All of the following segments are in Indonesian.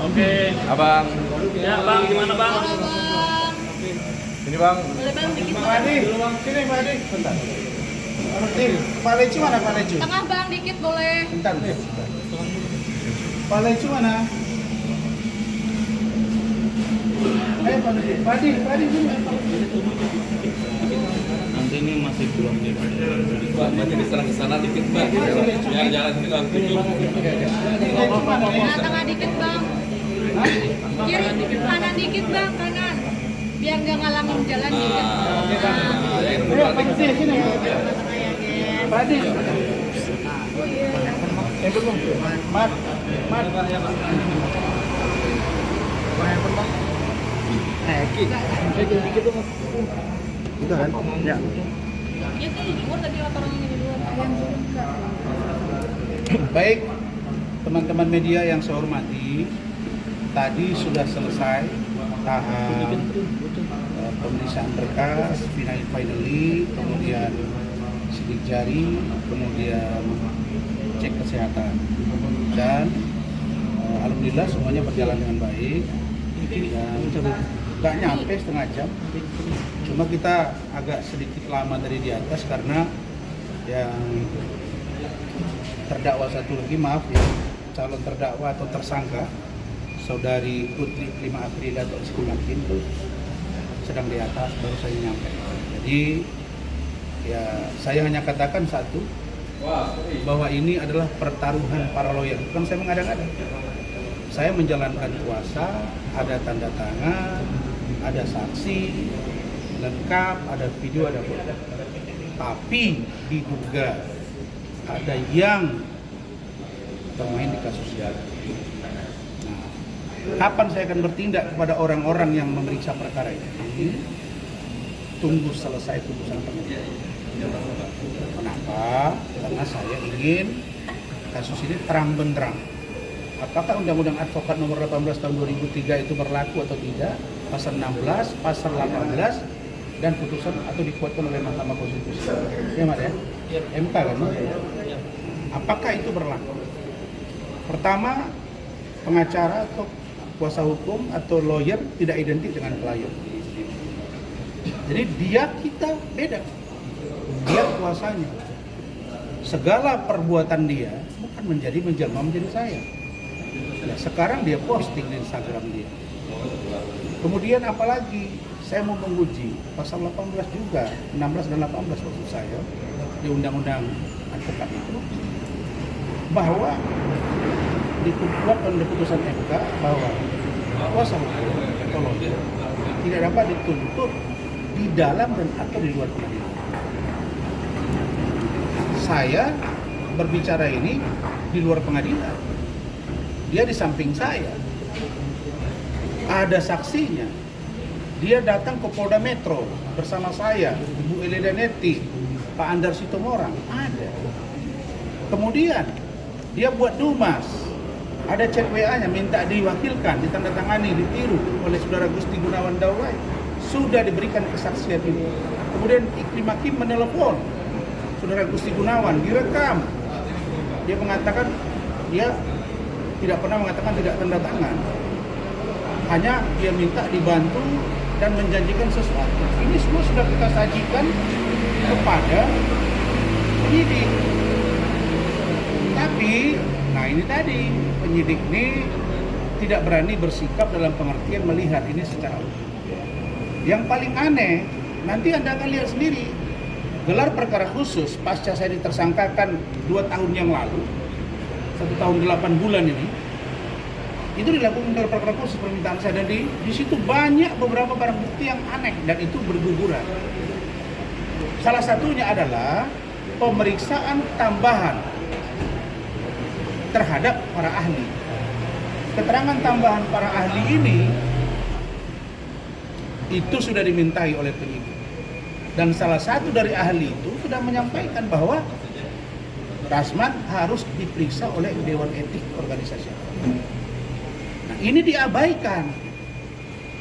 Oke. Abang. Ya bang, gimana bang? Halo bang. Ini bang. Boleh bang dikit Pak bang. Adi, sini Pak Adi. Bentar. Nih, Pak Lecu mana Pak Lecu? Tengah bang dikit boleh. Bentar. Pak Lecu mana? Ayo Pak Adi. Pak Adi sini. Nanti ini masih belum nih. Bang, jadi serang ke sana dikit bang. Ya jalan sini nggak tutup. Lecu mana? Nah, tengah dikit bang. Hah? Kiri kanan dikit bang, kanan. Biar nggak ngalangin jalan dikit. Ayo Pak Adi sini. Tengah ya gen. Pak Adi. Oh iya. Belum. Mat. Udah kan? Ya. Ya tuh di luar tadi orang ini di luar. Yang suka. Baik, teman-teman media yang saya hormati, tadi sudah selesai tahap pemeriksaan berkas, finally, kemudian sidik jari, kemudian cek kesehatan, dan alhamdulillah semuanya berjalan dengan baik. Dan nggak nyampe setengah jam, cuma kita agak sedikit lama dari di atas karena yang terdakwa satu lagi, maaf ya, calon terdakwa atau tersangka saudari Putri Prima Aprila atau Sri Makin itu sedang di atas, baru saya nyampe. Jadi ya saya hanya katakan satu, bahwa ini adalah pertaruhan para lawyer, bukan saya mengada-ngada. Saya menjalankan kuasa, ada tanda tangan, ada saksi lengkap, ada video, ada foto. Tapi diduga ada yang bermain di kasus ini. Nah, kapan saya akan bertindak kepada orang-orang yang memeriksa perkara ini? Tunggu selesai putusan pengadilan. Kenapa? Karena saya ingin kasus ini terang benderang. Apakah Undang-Undang Advokat Nomor 18 Tahun 2003 itu berlaku atau tidak? Pasal 16, pasal 18, dan putusan atau dikuatkan oleh Mahkamah Konstitusi. Ya, Mak ya? MK kan? Apakah itu berlaku? Pertama, pengacara atau kuasa hukum atau lawyer tidak identik dengan klien. Jadi dia kita beda. Dia kuasanya. Segala perbuatan dia bukan menjelma menjadi saya. Nah, sekarang dia posting di Instagram dia. Kemudian apalagi saya mau menguji pasal 18 juga, 16 dan 18 maksud saya di Undang-Undang Advokat itu, bahwa dikuatkan oleh putusan MK bahwa kuasa hukum atau lawyer tidak dapat dituntut di dalam dan atau di luar pengadilan. Saya berbicara ini di luar pengadilan. Dia di samping saya. Ada saksinya. Dia datang ke Polda Metro bersama saya, Ibu Elida Neti, Pak Andar Sitomorang, ada. Kemudian dia buat dumas. Ada chat WA-nya minta diwakilkan, ditandatangani, ditiru oleh Saudara Gusti Gunawan Daulay. Sudah diberikan kesaksian ini. Kemudian Iklim Hakim menelepon Saudara Gusti Gunawan, direkam. Dia mengatakan dia tidak pernah mengatakan tidak tanda tangan. Hanya dia minta dibantu dan menjanjikan sesuatu. Ini semua sudah kita sajikan kepada penyidik. Tapi, nah ini tadi, penyidik ini tidak berani bersikap dalam pengertian melihat ini secara utuh. Yang paling aneh, nanti Anda akan lihat sendiri, gelar perkara khusus pasca saya ditersangkakan 2 tahun yang lalu, 1 tahun 8 bulan ini, itu dilakukan gelar perkara khusus permintaan saya, dan di situ banyak beberapa barang bukti yang aneh dan itu berguguran. Salah satunya adalah pemeriksaan tambahan terhadap para ahli. Keterangan tambahan para ahli ini itu sudah dimintai oleh penyidik. Dan salah satu dari ahli itu sudah menyampaikan bahwa Rasman harus diperiksa oleh Dewan Etik Organisasi. Nah, ini diabaikan.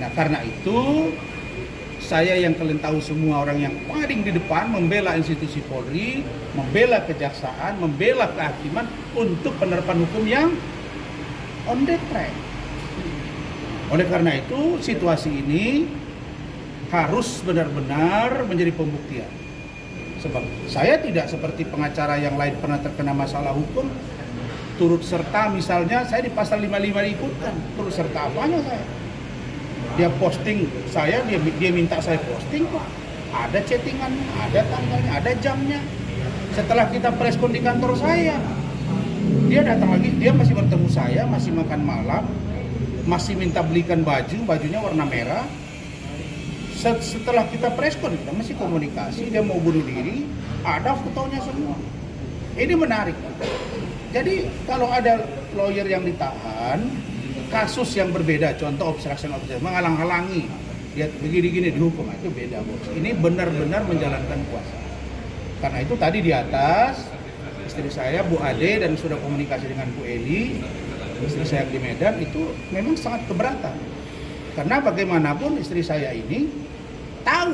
Nah, karena itu saya yang kalian tahu semua orang yang paling di depan membela institusi Polri, membela kejaksaan, membela kehakiman untuk penerapan hukum yang on the track. Oleh karena itu, situasi ini harus benar-benar menjadi pembuktian. Sebab saya tidak seperti pengacara yang lain pernah terkena masalah hukum, turut serta misalnya saya di pasal 55 diikutkan, turut serta apanya saya? Dia posting saya, dia minta saya posting kok. Ada chattingannya, ada tanggalnya, ada jamnya. Setelah kita preskon di kantor saya, dia datang lagi, dia masih bertemu saya, masih makan malam, masih minta belikan baju, bajunya warna merah. Setelah kita preskon, kita masih komunikasi, dia mau bunuh diri, ada fotonya semua. Ini menarik. Jadi kalau ada lawyer yang ditahan, kasus yang berbeda, contoh obstruction of justice, menghalang-halangi, dia begini-gini dihukum, itu beda bos. Ini benar-benar menjalankan kuasa. Karena itu tadi di atas, istri saya Bu Ade dan sudah komunikasi dengan Bu Eli, istri saya di Medan, itu memang sangat keberatan. Karena bagaimanapun istri saya ini tahu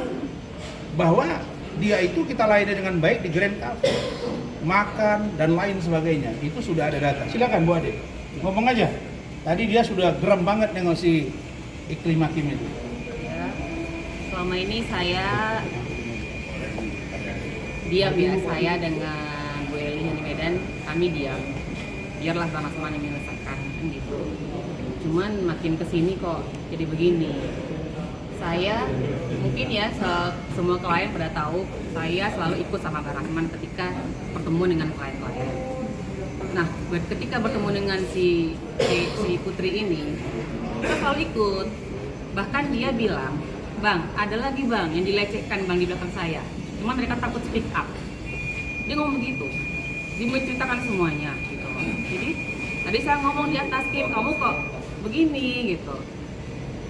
bahwa dia itu kita layani dengan baik di Grand Cafe, makan dan lain sebagainya. Itu sudah ada data. Silakan Bu Ade, ngomong aja. Tadi dia sudah geram banget dengan si Iklim Hakim itu. Ya, selama ini saya diam ya, saya dengan Bu Eli yang di Medan, kami diam. Biarlah sama-sama yang menyelesaikan gitu. Cuman makin kesini kok jadi begini. Saya mungkin ya semua klien pada tahu saya selalu ikut sama Pak Rahman ketika bertemu dengan klien-klien. Nah, ketika bertemu dengan si Putri ini, kita selalu ikut. Bahkan dia bilang, "Bang, ada lagi bang yang dilecehkan bang di belakang saya. Cuman mereka takut speak up." Dia ngomong begitu. Dia menceritakan semuanya gitu. Jadi tadi saya ngomong di atas, Kim, kamu kok begini gitu.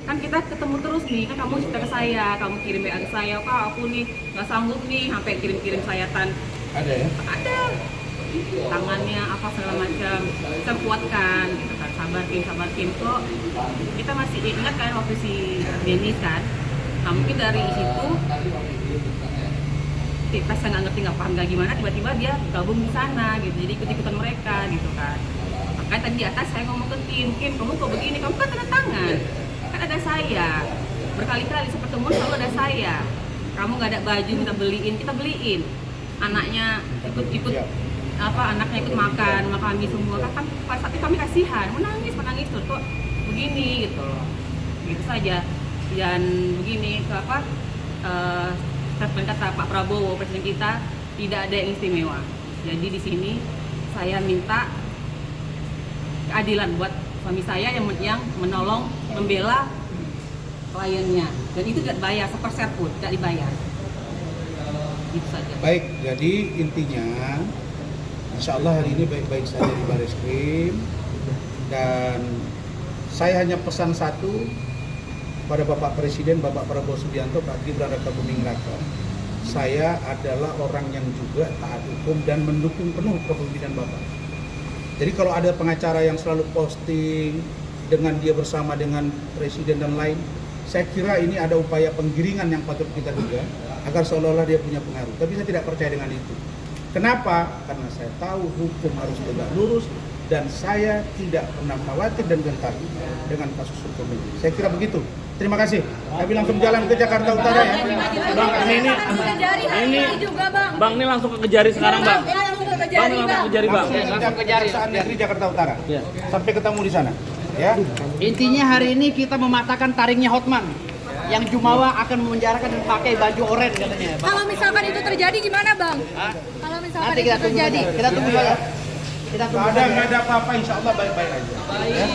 Kan kita ketemu terus nih, kan kamu cerita ke saya, kamu kirim WA ke saya, Kak aku nih nggak sanggup nih, sampai kirim-kirim sayatan. Ada ya? Ada. Tangannya apa segala macam, saya kuatkan gitu kan, sabar Kim kok. Kita masih ingat kan waktu si Dennis kan, nah mungkin dari situ pas saya nggak ngerti, nggak paham nggak gimana, tiba-tiba dia gabung di sana gitu, jadi ikut-ikutan mereka gitu kan. Makanya tadi di atas saya ngomong ke Kim, kamu kok begini, kamu kan tanda tangan, kan ada saya, berkali-kali sepertemuan selalu ada saya. Kamu nggak ada baju minta beliin, kita beliin. Anaknya ikut anaknya ikut makan kami semua kan, tapi kami kasihan, menangis tuh kok begini gitu saja. Dan begini statement kata Pak Prabowo presiden kita, tidak ada yang istimewa. Jadi di sini saya minta keadilan buat suami saya yang menolong membela kliennya, dan itu tidak bayar sepersen pun, tidak dibayar. Gitu saja. Baik, jadi intinya Insya Allah hari ini baik-baik saja di Barreskrim, dan saya hanya pesan satu pada Bapak Presiden, Bapak Prabowo Subianto, Pak Gibran Raka Buming Raka. Saya adalah orang yang juga taat hukum dan mendukung penuh kepemimpinan Bapak. Jadi kalau ada pengacara yang selalu posting dengan dia bersama dengan Presiden dan lain, saya kira ini ada upaya penggiringan yang patut kita duga agar seolah-olah dia punya pengaruh. Tapi saya tidak percaya dengan itu. Kenapa? Karena saya tahu hukum harus tegak lurus dan saya tidak pernah khawatir dan gentar dengan kasus hukum ini. Saya kira begitu. Terima kasih. Kami langsung jalan ke Jakarta Utara ya. Bang, ini juga bang. Bang ini langsung ke Kejari sekarang bang. Langsung ke Bang Kejari ini langsung ke Kejari bang. Langsung ke Kejaksaan Negeri Jakarta Utara. Ya. Sampai ketemu di sana. Ya. Intinya hari ini kita mematahkan taringnya Hotman yang Jumawa akan memenjarakan dan pakai baju oranye katanya. Kalau misalkan itu terjadi gimana bang? Kalau misalkan Nanti itu kita tunggu terjadi. saja. Kita tunggu saja. Kita tunggu saja. Nggak ada apa-apa, insya Allah baik-baik aja. Ya.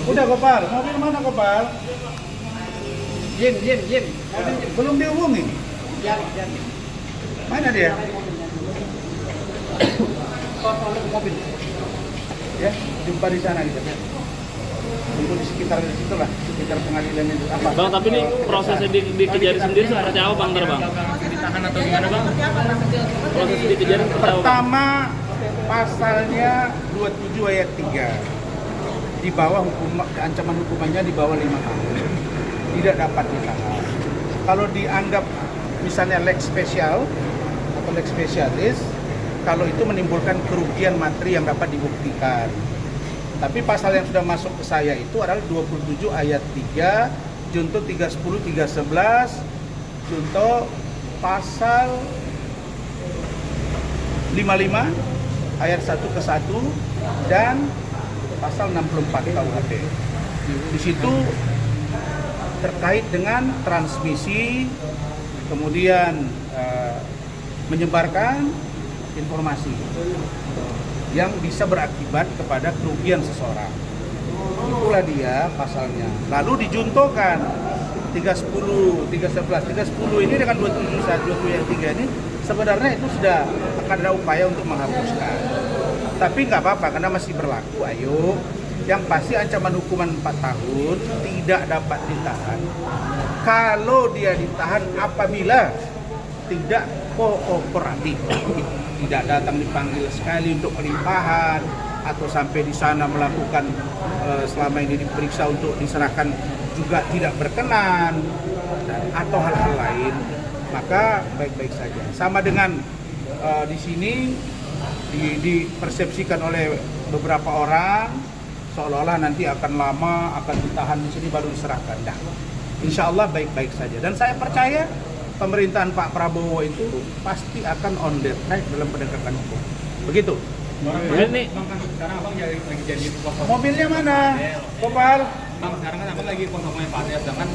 Udah Gopal, mobil mana Gopal? Jim. Belum dihubungi. Mana dia? Mobil. Ya, jumpa di sana gitu. Tunggu di sekitar situ lah, sekitar pengadilan itu apa? Bang, tapi ini prosesnya di Kejari sendiri seperti apa bang? Bang? Ditahan atau gimana bang? Proses di Kejari seperti apa? Pertama, pasalnya 27 ayat 3. Di bawah ancaman hukumannya di bawah 5 tahun. tidak dapat ditahan. Kalau dianggap misalnya lex spesial atau lex spesialis, kalau itu menimbulkan kerugian materi yang dapat dibuktikan. Tapi pasal yang sudah masuk ke saya itu adalah 27 ayat 3, junto 310, 311, junto pasal 55 ayat 1 ke 1 dan pasal 64 KUHP. Di situ terkait dengan transmisi, kemudian menyebarkan informasi yang bisa berakibat kepada kerugian seseorang. Itulah dia pasalnya. Lalu dijuntokan 310, 311, 310 ini dengan 271, 27 yang 3 ini sebenarnya itu sudah akan ada upaya untuk menghapuskan. Tapi nggak apa-apa karena masih berlaku. Ayo, yang pasti ancaman hukuman 4 tahun tidak dapat ditahan. Kalau dia ditahan apabila tidak kooperatif, tidak datang dipanggil sekali untuk pelimpahan atau sampai di sana melakukan selama ini diperiksa untuk diserahkan juga tidak berkenan atau hal-hal lain, maka baik-baik saja. Sama dengan di sini dipersepsikan oleh beberapa orang seolah-olah nanti akan lama, akan ditahan di sini baru diserahkan. Nah, insya Allah baik-baik saja. Dan saya percaya pemerintahan Pak Prabowo itu pasti akan on the track dalam penegakan hukum. Begitu. Ini Bang, kan sekarang abang lagi jadi kuasa. Mobilnya mana? Kopal? Bang, sekarang kan abang lagi kuasa hukumnya Pak Anies, sedangkan